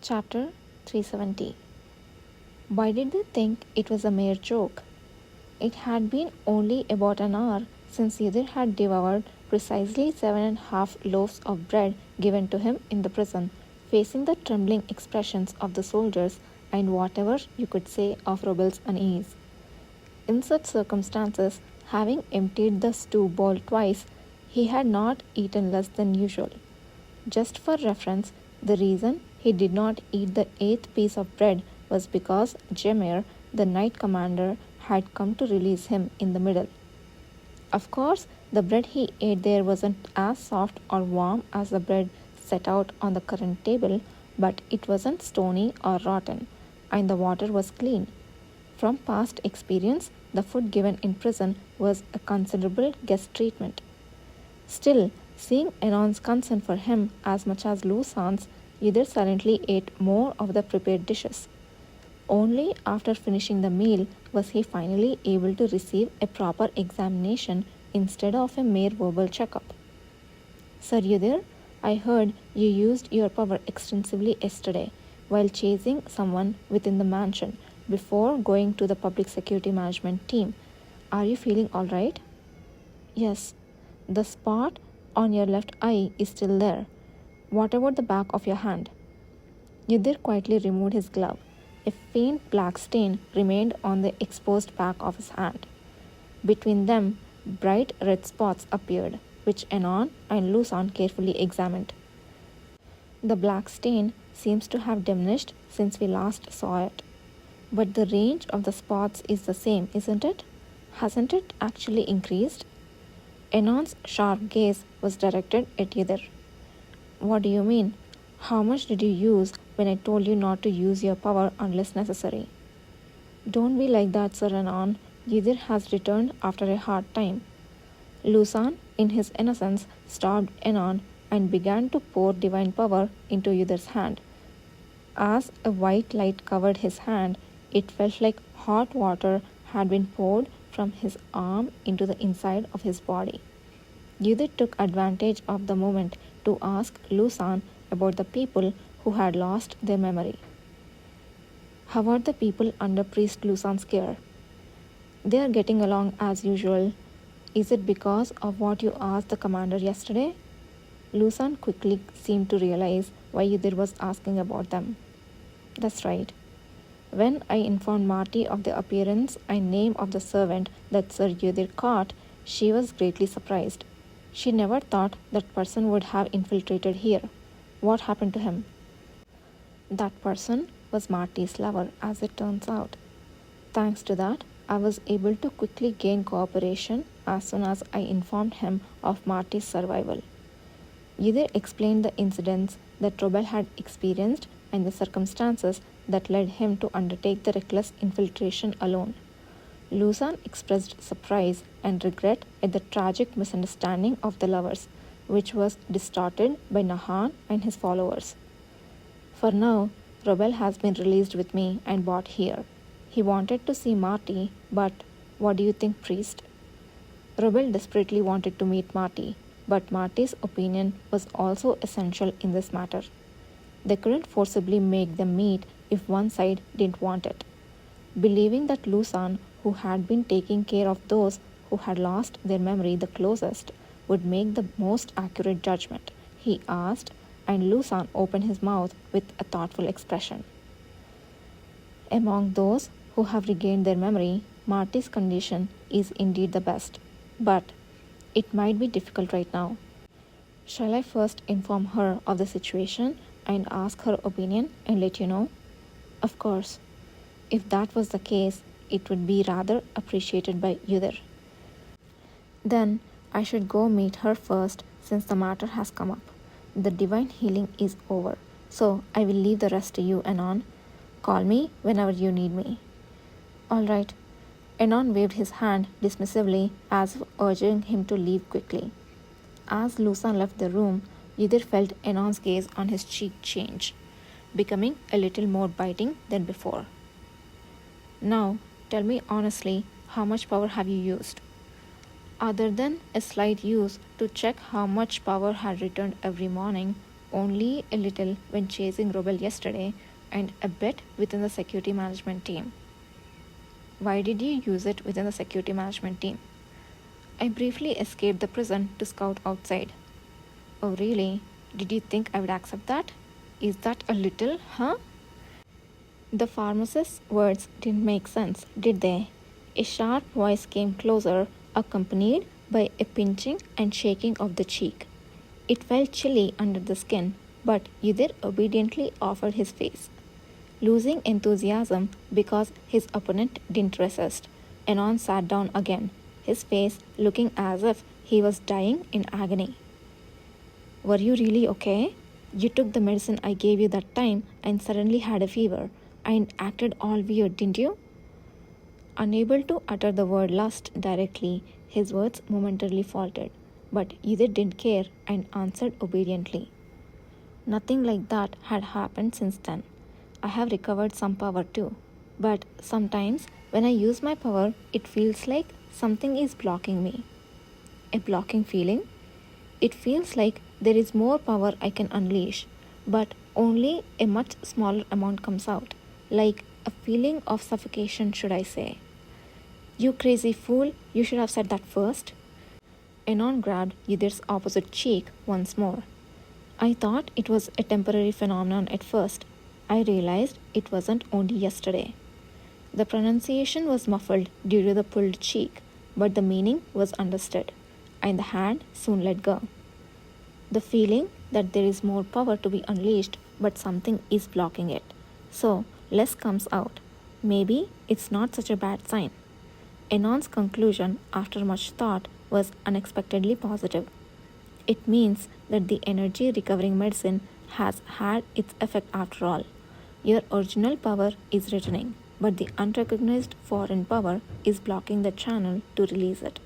Chapter 370. Why did they think it was a mere joke? It had been only about an hour since Yudhir had devoured precisely 7.5 loaves of bread given to him in the prison, facing the trembling expressions of the soldiers and whatever you could say of Robel's unease. In such circumstances, having emptied the stew bowl twice, he had not eaten less than usual. Just for reference, the reason he did not eat the eighth piece of bread was because Jemir, the knight commander, had come to release him in the middle. Of course, the bread he ate there wasn't as soft or warm as the bread set out on the current table, but it wasn't stony or rotten, and the water was clean. From past experience, the food given in prison was a considerable guest treatment. Still, seeing Enon's concern for him as much as Lusan's, Yudhir silently ate more of the prepared dishes. Only after finishing the meal was he finally able to receive a proper examination instead of a mere verbal checkup. Sir Yudhir, I heard you used your power extensively yesterday while chasing someone within the mansion before going to the public security management team. Are you feeling all right? Yes, the spot on your left eye is still there. What about the back of your hand? Yudhir quietly removed his glove. A faint black stain remained on the exposed back of his hand. Between them, bright red spots appeared, which Enon and Lusan carefully examined. The black stain seems to have diminished since we last saw it. But the range of the spots is the same, isn't it? Hasn't it actually increased? Enon's sharp gaze was directed at Yudhir. What do you mean? How much did you use when I told you not to use your power unless necessary? Don't be like that, Sir Enon. Yudhir has returned after a hard time. Lusan, in his innocence, stopped Enon and began to pour divine power into Yudhir's hand. As a white light covered his hand, it felt like hot water had been poured from his arm into the inside of his body. Yudhir took advantage of the moment to ask Lusan about the people who had lost their memory. How are the people under Priest Lusan's care? They are getting along as usual. Is it because of what you asked the commander yesterday? Lusan quickly seemed to realize why Yudhir was asking about them. That's right. When I informed Marty of the appearance and name of the servant that Sir Yudhir caught, she was greatly surprised. She never thought that person would have infiltrated here. What happened to him? That person was Marty's lover, as it turns out. Thanks to that, I was able to quickly gain cooperation as soon as I informed him of Marty's survival. Yudhir explained the incidents that Robel had experienced and the circumstances that led him to undertake the reckless infiltration alone. Lusan expressed surprise and regret at the tragic misunderstanding of the lovers, which was distorted by Nahan and his followers. For now, Robel has been released with me and brought here. He wanted to see Marty, but what do you think, priest? Robel desperately wanted to meet Marty, but Marty's opinion was also essential in this matter. They couldn't forcibly make them meet if one side didn't want it. Believing that Lusan, who had been taking care of those who had lost their memory the closest, would make the most accurate judgment, he asked, and Lusan opened his mouth with a thoughtful expression. Among those who have regained their memory, Marty's condition is indeed the best, but it might be difficult right now. Shall I first inform her of the situation and ask her opinion and let you know? Of course. If that was the case, it would be rather appreciated by Yudhir. Then I should go meet her first since the matter has come up. The divine healing is over, so I will leave the rest to you, Enon. Call me whenever you need me. All right. Enon waved his hand dismissively as if urging him to leave quickly. As Lusan left the room, Yudhir felt Enon's gaze on his cheek change, becoming a little more biting than before. Now, tell me honestly, how much power have you used? Other than a slight use to check how much power had returned every morning, only a little when chasing Robel yesterday, and a bit within the security management team. Why did you use it within the security management team? I briefly escaped the prison to scout outside. Oh, really? Did you think I would accept that? Is that a little, huh? The pharmacist's words didn't make sense, did they? A sharp voice came closer, accompanied by a pinching and shaking of the cheek. It felt chilly under the skin, but Yudir obediently offered his face. Losing enthusiasm because his opponent didn't resist, Anon sat down again, his face looking as if he was dying in agony. Were you really okay? You took the medicine I gave you that time and suddenly had a fever and acted all weird, didn't you? Unable to utter the word lust directly, his words momentarily faltered, but either didn't care and answered obediently. Nothing like that had happened since then. I have recovered some power too, but sometimes when I use my power, it feels like something is blocking me. A blocking feeling? It feels like there is more power I can unleash, but only a much smaller amount comes out, like a feeling of suffocation, should I say. You crazy fool, you should have said that first. Anon grabbed Yudir's opposite cheek once more. I thought it was a temporary phenomenon at first. I realized it wasn't only yesterday. The pronunciation was muffled due to the pulled cheek, but the meaning was understood, and the hand soon let go. The feeling that there is more power to be unleashed, but something is blocking it. So, less comes out. Maybe it's not such a bad sign. Anon's conclusion, after much thought, was unexpectedly positive. It means that the energy recovering medicine has had its effect after all. Your original power is returning, but the unrecognized foreign power is blocking the channel to release it.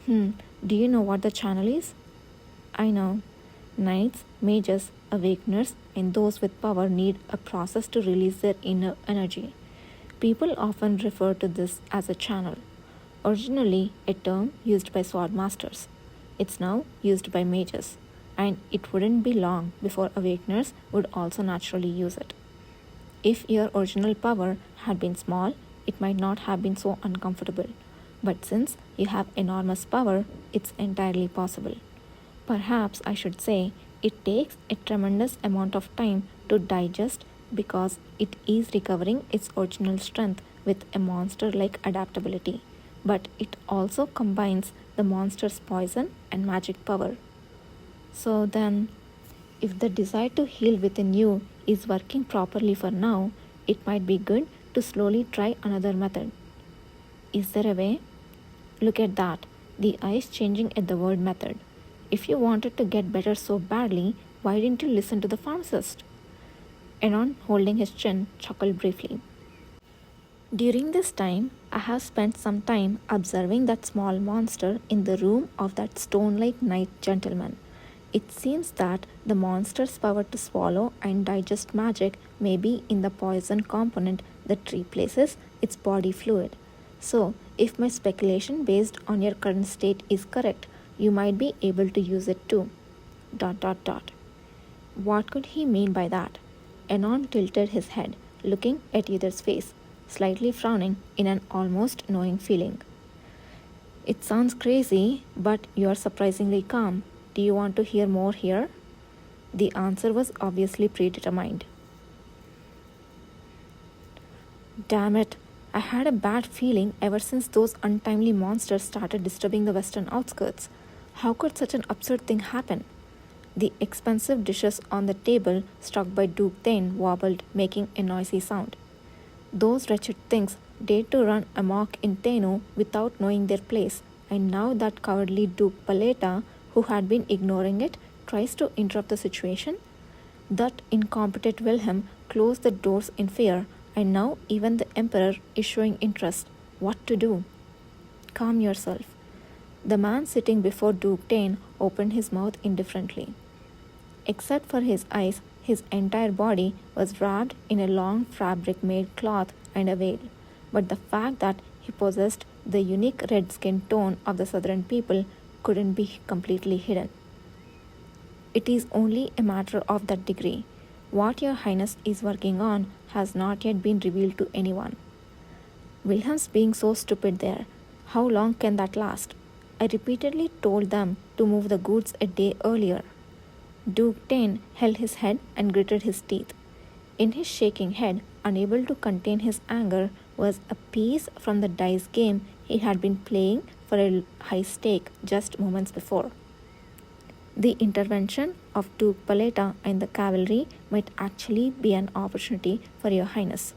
Do you know what the channel is? I know. Knights, mages, awakeners, and those with power need a process to release their inner energy. People often refer to this as a channel. Originally a term used by sword masters. It's now used by mages, and it wouldn't be long before awakeners would also naturally use it. If your original power had been small, it might not have been so uncomfortable. But since you have enormous power, it's entirely possible. Perhaps I should say it takes a tremendous amount of time to digest because it is recovering its original strength with a monster like adaptability. But it also combines the monster's poison and magic power. So then, if the desire to heal within you is working properly for now, it might be good to slowly try another method. Is there a way? Look at that, the eyes changing at the word method. If you wanted to get better so badly, why didn't you listen to the pharmacist? Anon, holding his chin, chuckled briefly. During this time, I have spent some time observing that small monster in the room of that stone-like knight gentleman. It seems that the monster's power to swallow and digest magic may be in the poison component that replaces its body fluid. So, if my speculation based on your current state is correct, you might be able to use it too. ... What could he mean by that? Anon tilted his head, looking at Yudir's face, slightly frowning in an almost knowing feeling. It sounds crazy, but you are surprisingly calm. Do you want to hear more here? The answer was obviously predetermined. Damn it, I had a bad feeling ever since those untimely monsters started disturbing the western outskirts. How could such an absurd thing happen? The expensive dishes on the table struck by Duke Thane wobbled, making a noisy sound. Those wretched things dared to run amok in Tenno without knowing their place, and now that cowardly Duke Paleta, who had been ignoring it, tries to interrupt the situation? That incompetent Wilhelm closed the doors in fear, and now even the Emperor is showing interest. What to do? Calm yourself. The man sitting before Duke Thane opened his mouth indifferently. Except for his eyes, his entire body was wrapped in a long fabric-made cloth and a veil. But the fact that he possessed the unique red skin tone of the southern people couldn't be completely hidden. It is only a matter of that degree. What your highness is working on has not yet been revealed to anyone. Wilhelm's being so stupid there. How long can that last? I repeatedly told them to move the goods a day earlier. Duke Tane held his head and gritted his teeth. In his shaking head, unable to contain his anger, was a piece from the dice game he had been playing for a high stake just moments before. The intervention of Duke Paleta and the cavalry might actually be an opportunity for your highness.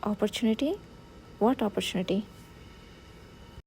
Opportunity? What opportunity?